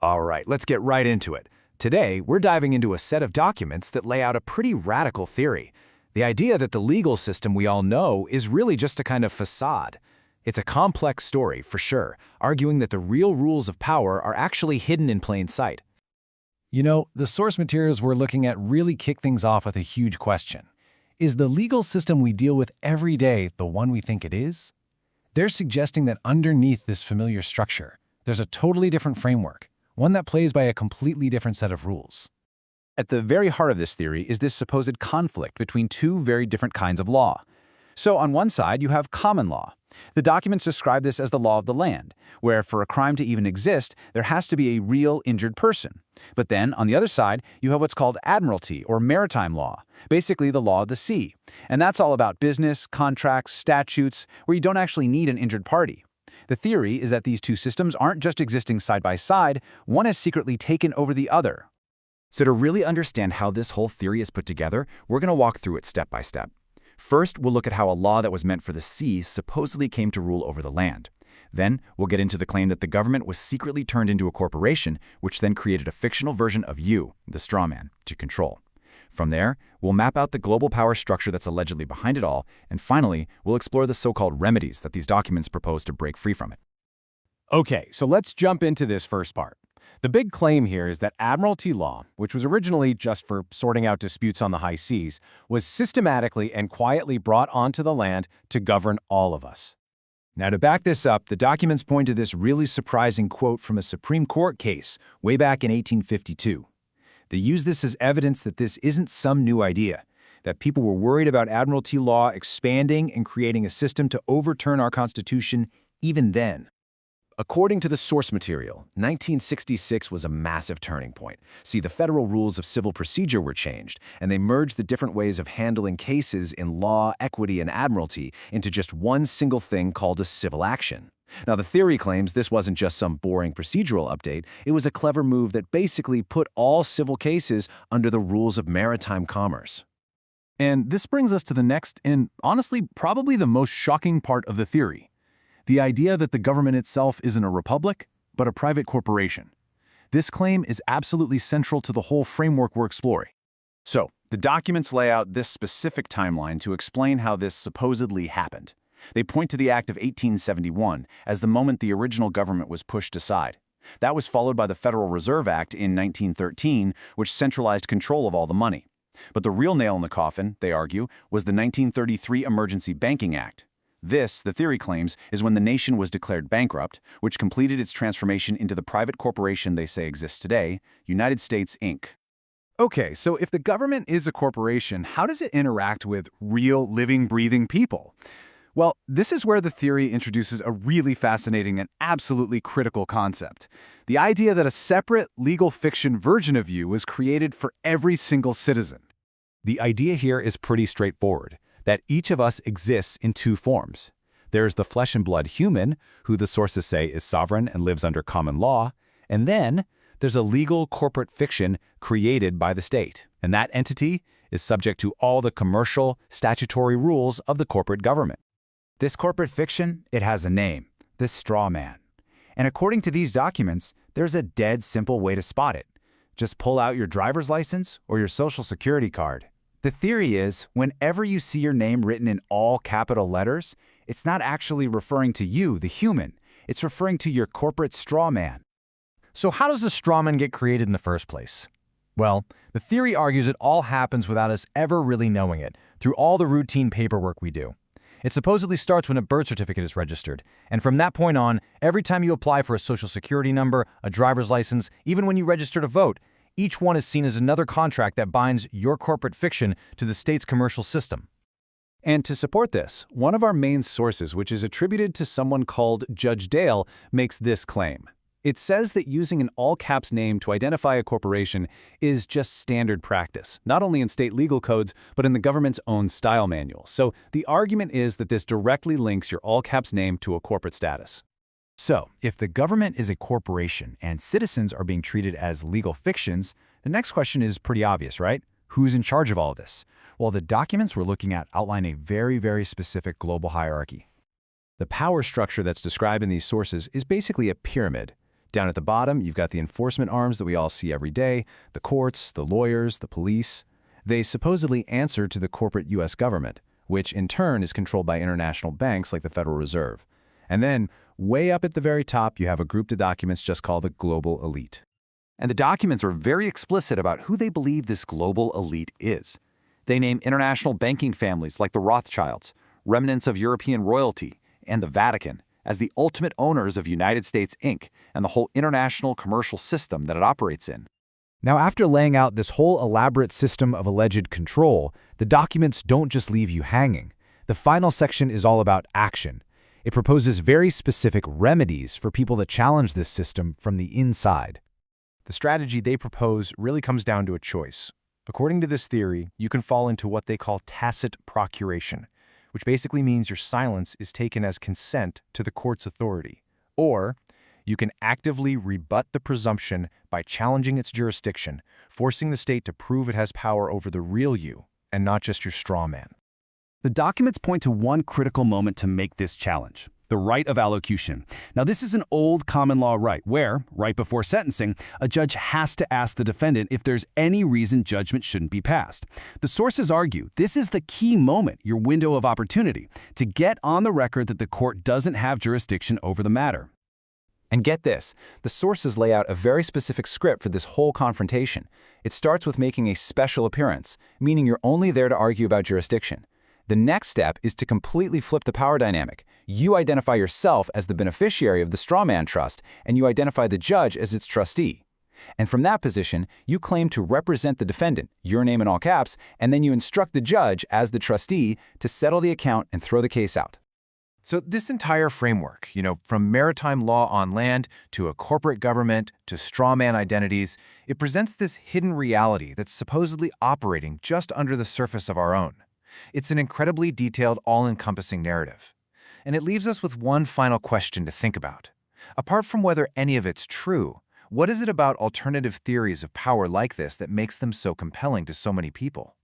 All right, let's get right into it. Today, we're diving into a set of documents that lay out a pretty radical theory. The idea that the legal system we all know is really just a kind of facade. It's a complex story, for sure, arguing that the real rules of power are actually hidden in plain sight. You know, the source materials we're looking at really kick things off with a huge question. Is the legal system we deal with every day the one we think it is? They're suggesting that underneath this familiar structure, there's a totally different framework, one that plays by a completely different set of rules. At the very heart of this theory is this supposed conflict between two very different kinds of law. So on one side, you have common law. The documents describe this as the law of the land, where for a crime to even exist, there has to be a real injured person. But then, on the other side, you have what's called Admiralty or Maritime law, basically the law of the sea. And that's all about business, contracts, statutes, where you don't actually need an injured party. The theory is that these two systems aren't just existing side by side, one has secretly taken over the other. So to really understand how this whole theory is put together, we're going to walk through it step by step. First, we'll look at how a law that was meant for the sea supposedly came to rule over the land. Then, we'll get into the claim that the government was secretly turned into a corporation, which then created a fictional version of you, the straw man, to control. From there, we'll map out the global power structure that's allegedly behind it all, and finally, we'll explore the so-called remedies that these documents propose to break free from it. Okay, so let's jump into this first part. The big claim here is that Admiralty law, which was originally just for sorting out disputes on the high seas, was systematically and quietly brought onto the land to govern all of us. Now, to back this up, the documents point to this really surprising quote from a Supreme Court case way back in 1852. They use this as evidence that this isn't some new idea, that people were worried about Admiralty law expanding and creating a system to overturn our Constitution even then. According to the source material, 1966 was a massive turning point. See, the federal rules of civil procedure were changed, and they merged the different ways of handling cases in law, equity, and admiralty into just one single thing called a civil action. Now, the theory claims this wasn't just some boring procedural update, it was a clever move that basically put all civil cases under the rules of maritime commerce. And this brings us to the next and, honestly, probably the most shocking part of the theory. The idea that the government itself isn't a republic, but a private corporation. This claim is absolutely central to the whole framework we're exploring. So, the documents lay out this specific timeline to explain how this supposedly happened. They point to the Act of 1871 as the moment the original government was pushed aside. That was followed by the Federal Reserve Act in 1913, which centralized control of all the money. But the real nail in the coffin, they argue, was the 1933 Emergency Banking Act. This, the theory claims, is when the nation was declared bankrupt, which completed its transformation into the private corporation they say exists today, United States, Inc. Okay, so if the government is a corporation, how does it interact with real, living, breathing people? Well, this is where the theory introduces a really fascinating and absolutely critical concept. The idea that a separate, legal fiction version of you was created for every single citizen. The idea here is pretty straightforward, that each of us exists in two forms. There's the flesh and blood human, who the sources say is sovereign and lives under common law, and then there's a legal corporate fiction created by the state, and that entity is subject to all the commercial, statutory rules of the corporate government. This corporate fiction, it has a name, the straw man. And according to these documents, there's a dead simple way to spot it. Just pull out your driver's license or your social security card. The theory is, whenever you see your name written in all capital letters, it's not actually referring to you, the human. It's referring to your corporate straw man. So how does the straw man get created in the first place? Well, the theory argues it all happens without us ever really knowing it, through all the routine paperwork we do. It supposedly starts when a birth certificate is registered, and from that point on, every time you apply for a social security number, a driver's license, even when you register to vote, each one is seen as another contract that binds your corporate fiction to the state's commercial system. And to support this, one of our main sources, which is attributed to someone called Judge Dale, makes this claim. It says that using an all-caps name to identify a corporation is just standard practice, not only in state legal codes, but in the government's own style manual. So the argument is that this directly links your all-caps name to a corporate status. So, if the government is a corporation and citizens are being treated as legal fictions, the next question is pretty obvious, right? Who's in charge of all of this? Well, the documents we're looking at outline a very specific global hierarchy. The power structure that's described in these sources is basically a pyramid. Down at the bottom, you've got the enforcement arms that we all see every day, the courts, the lawyers, the police. They supposedly answer to the corporate U.S. government, which in turn is controlled by international banks like the Federal Reserve. And then, way up at the very top, you have a group of documents just called the global elite. And the documents are very explicit about who they believe this global elite is. They name international banking families like the Rothschilds, remnants of European royalty, and the Vatican as the ultimate owners of United States Inc. and the whole international commercial system that it operates in. Now, after laying out this whole elaborate system of alleged control, the documents don't just leave you hanging. The final section is all about action. It proposes very specific remedies for people that challenge this system from the inside. The strategy they propose really comes down to a choice. According to this theory, you can fall into what they call tacit procuration, which basically means your silence is taken as consent to the court's authority. Or you can actively rebut the presumption by challenging its jurisdiction, forcing the state to prove it has power over the real you, and not just your straw man. The documents point to one critical moment to make this challenge: the right of allocution. Now, this is an old common law right where, right before sentencing, a judge has to ask the defendant if there's any reason judgment shouldn't be passed. The sources argue this is the key moment, your window of opportunity, to get on the record that the court doesn't have jurisdiction over the matter. And get this, the sources lay out a very specific script for this whole confrontation. It starts with making a special appearance, meaning you're only there to argue about jurisdiction. The next step is to completely flip the power dynamic. You identify yourself as the beneficiary of the strawman trust, and you identify the judge as its trustee. And from that position, you claim to represent the defendant, your name in all caps, and then you instruct the judge as the trustee to settle the account and throw the case out. So this entire framework, from maritime law on land to a corporate government to strawman identities, it presents this hidden reality that's supposedly operating just under the surface of our own. It's an incredibly detailed, all-encompassing narrative. And it leaves us with one final question to think about. Apart from whether any of it's true, what is it about alternative theories of power like this that makes them so compelling to so many people?